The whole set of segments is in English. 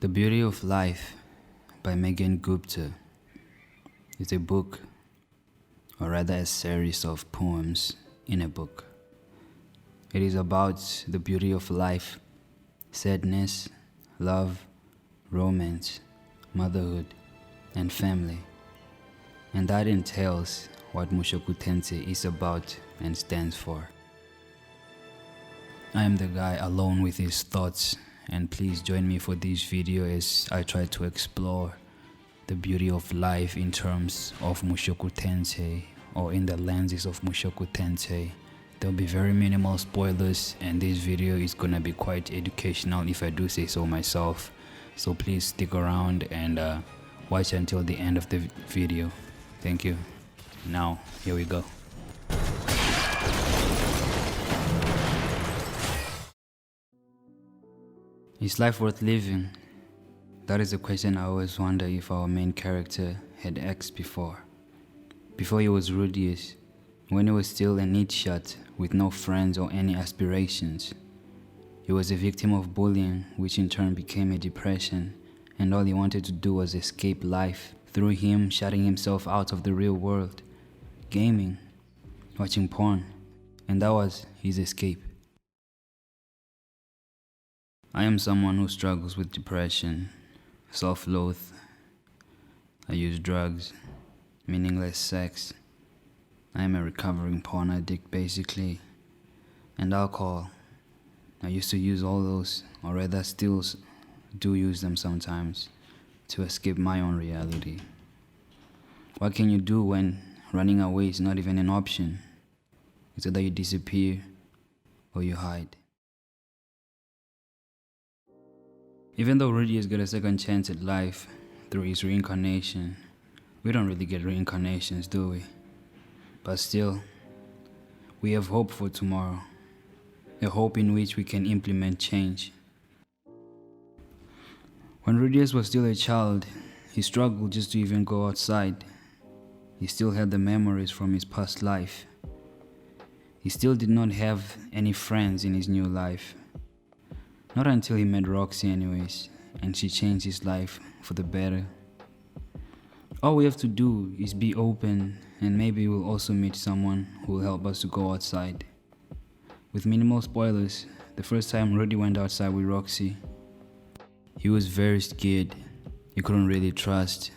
The Beauty of Life by Megan Gupta is a book, or rather a series of poems in a book. It is about the beauty of life, sadness, love, romance, motherhood, and family. And that entails what Mushoku Tensei is about and stands for. I am the guy alone with his thoughts, and please join me for this video as I try to explore the beauty of life in terms of Mushoku Tensei, or in the lenses of Mushoku Tensei. There'll be very minimal spoilers, and this video is gonna be quite educational if I do say so myself. So please stick around and watch until the end of the video. Thank you. Now, here we go. Is life worth living? That is a question I always wonder if our main character had asked before. Before he was rudeus, when he was still a neat shot with no friends or any aspirations. He was a victim of bullying, which in turn became a depression, and all he wanted to do was escape life through him shutting himself out of the real world, gaming, watching porn, and that was his escape. I am someone who struggles with depression, self-loathe. I use drugs, meaningless sex. I am a recovering porn addict basically, and alcohol. I used to use all those, or rather still do use them sometimes, to escape my own reality. What can you do when running away is not even an option? It's either you disappear or you hide. Even though Rudy has got a second chance at life through his reincarnation, we don't really get reincarnations, do we? But still, we have hope for tomorrow, a hope in which we can implement change. When Rudeus was still a child, he struggled just to even go outside. He still had the memories from his past life. He still did not have any friends in his new life. Not until he met Roxy anyways, and she changed his life for the better. All we have to do is be open, and maybe we'll also meet someone who will help us to go outside. With minimal spoilers, the first time Rudy went outside with Roxy, he was very scared. He couldn't really trust.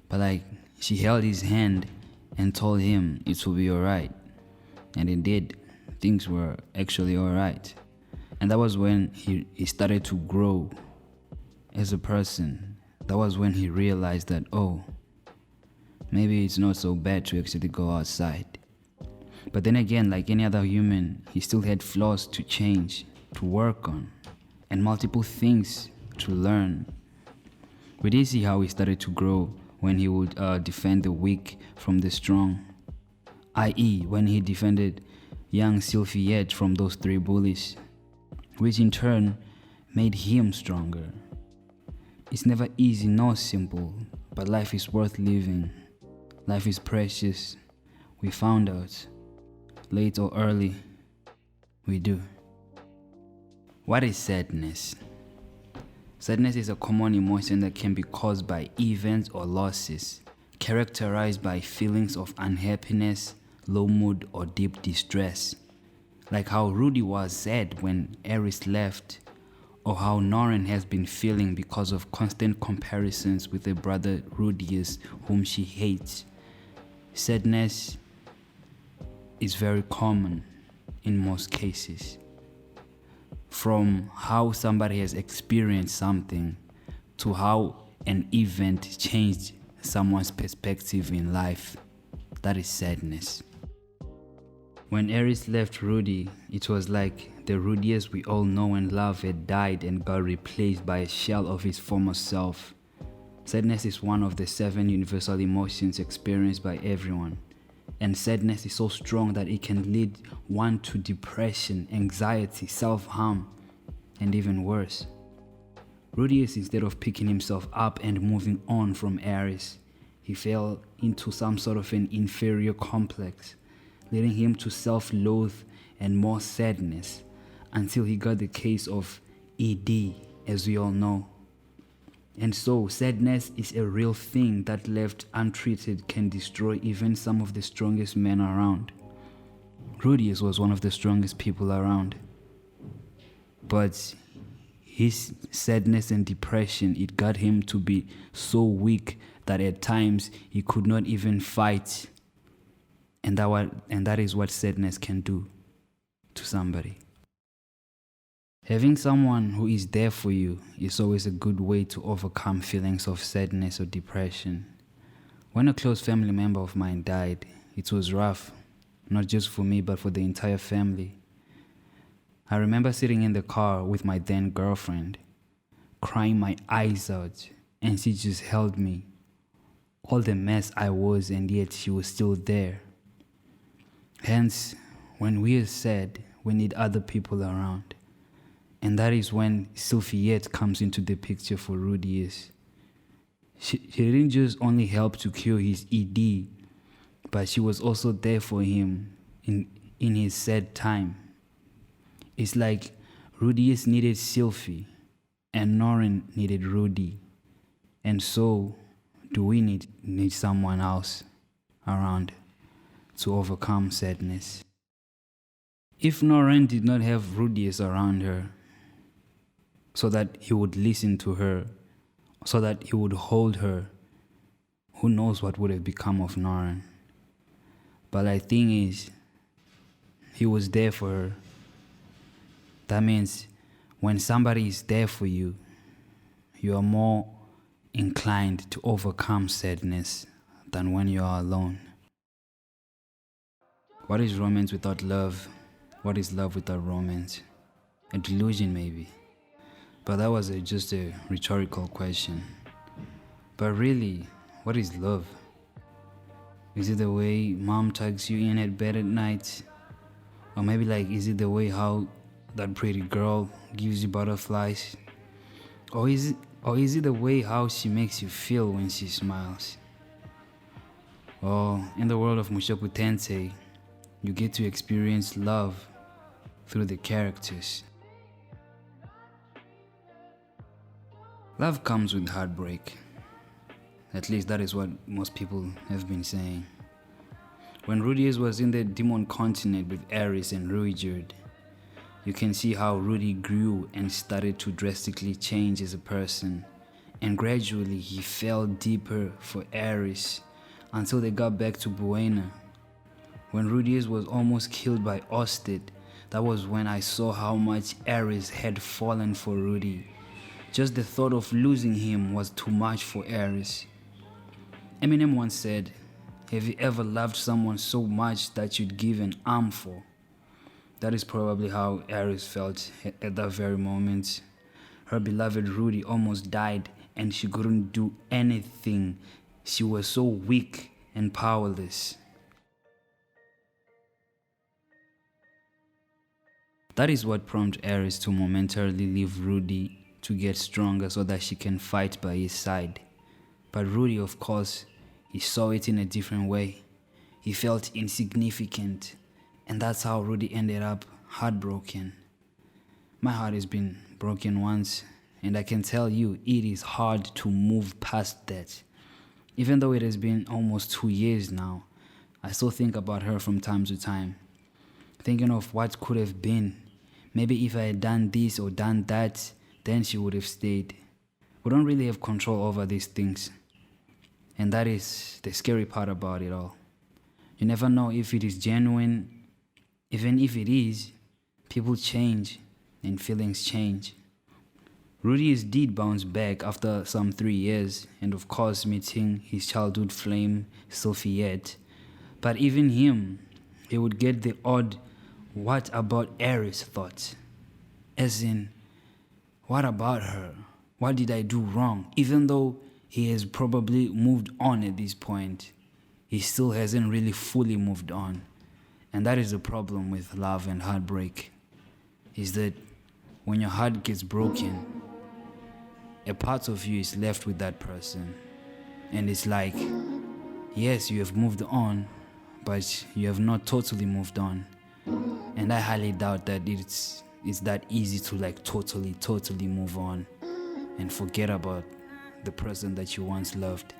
But she held his hand and told him it will be alright. And it did. Things were actually alright. And that was when he started to grow as a person. That was when he realized that, oh, maybe it's not so bad to actually go outside. But then again, like any other human, he still had flaws to change, to work on, and multiple things to learn. We did see how he started to grow when he would defend the weak from the strong, i.e. when he defended young Sylphieette from those 3 bullies, which in turn made him stronger. It's never easy nor simple, but life is worth living. Life is precious. We found out. Late or early, we do. What is sadness? Sadness is a common emotion that can be caused by events or losses, characterized by feelings of unhappiness, low mood, or deep distress. Like how Rudy was sad when Eris left, or how Norn has been feeling because of constant comparisons with her brother Rudeus, whom she hates. Sadness is very common in most cases. From how somebody has experienced something to how an event changed someone's perspective in life. That is sadness. When Eris left Rudy, it was like the Rudeus we all know and love had died and got replaced by a shell of his former self. Sadness is one of the 7 universal emotions experienced by everyone. And sadness is so strong that it can lead one to depression, anxiety, self-harm, and even worse. Rudeus, instead of picking himself up and moving on from Eris, he fell into some sort of an inferior complex, leading him to self-loathe and more sadness until he got the case of ED, as we all know, And so sadness is a real thing that left untreated can destroy even some of the strongest men around. Rudeus was one of the strongest people around. But his sadness and depression, it got him to be so weak that at times he could not even fight. And that is what sadness can do to somebody. Having someone who is there for you is always a good way to overcome feelings of sadness or depression. When a close family member of mine died, it was rough, not just for me but for the entire family. I remember sitting in the car with my then girlfriend, crying my eyes out, and she just held me. All the mess I was, and yet she was still there. Hence, when we are sad, we need other people around. And that is when Sylphieette comes into the picture for Rudeus. She didn't just only help to cure his ED, but she was also there for him in his sad time. It's like Rudeus needed Sylphie and Norn needed Rudy. And so do we need someone else around to overcome sadness. If Norn did not have Rudeus around her, so that he would listen to her, so that he would hold her, who knows what would have become of Norn. But the thing is, he was there for her. That means when somebody is there for you, you are more inclined to overcome sadness than when you are alone. What is romance without love? What is love without romance? A delusion maybe. But that was just a rhetorical question. But really, what is love? Is it the way mom tucks you in at bed at night? Or maybe is it the way how that pretty girl gives you butterflies? Or is it the way how she makes you feel when she smiles? Or in the world of Mushoku Tensei, you get to experience love through the characters. Love comes with heartbreak. At least that is what most people have been saying. When Rudeus was in the demon continent with Eris and Rudeuswife, you can see how Rudy grew and started to drastically change as a person. And gradually he fell deeper for Eris until they got back to Buena. When Rudeus was almost killed by Osted, that was when I saw how much Eris had fallen for Rudy. Just the thought of losing him was too much for Eris. Eminem once said, "Have you ever loved someone so much that you'd give an arm for?" That is probably how Eris felt at that very moment. Her beloved Rudy almost died and she couldn't do anything. She was so weak and powerless. That is what prompted Eris to momentarily leave Rudy to get stronger so that she can fight by his side. But Rudy, of course, he saw it in a different way. He felt insignificant, and that's how Rudy ended up heartbroken. My heart has been broken once, and I can tell you it is hard to move past that. Even though it has been almost 2 years now, I still think about her from time to time, thinking of what could have been. Maybe if I had done this or done that, then she would have stayed. We don't really have control over these things. And that is the scary part about it all. You never know if it is genuine. Even if it is, people change and feelings change. Rudeus did bounce back after some 3 years, and of course meeting his childhood flame, Sylphieette. But even him, he would get the odd "what about Eris" thought. As in, what about her? What did I do wrong? Even though he has probably moved on at this point, he still hasn't really fully moved on. And that is the problem with love and heartbreak, is that when your heart gets broken, a part of you is left with that person. And it's like, yes, you have moved on, but you have not totally moved on. And I highly doubt that it's that easy to totally move on and forget about the person that you once loved.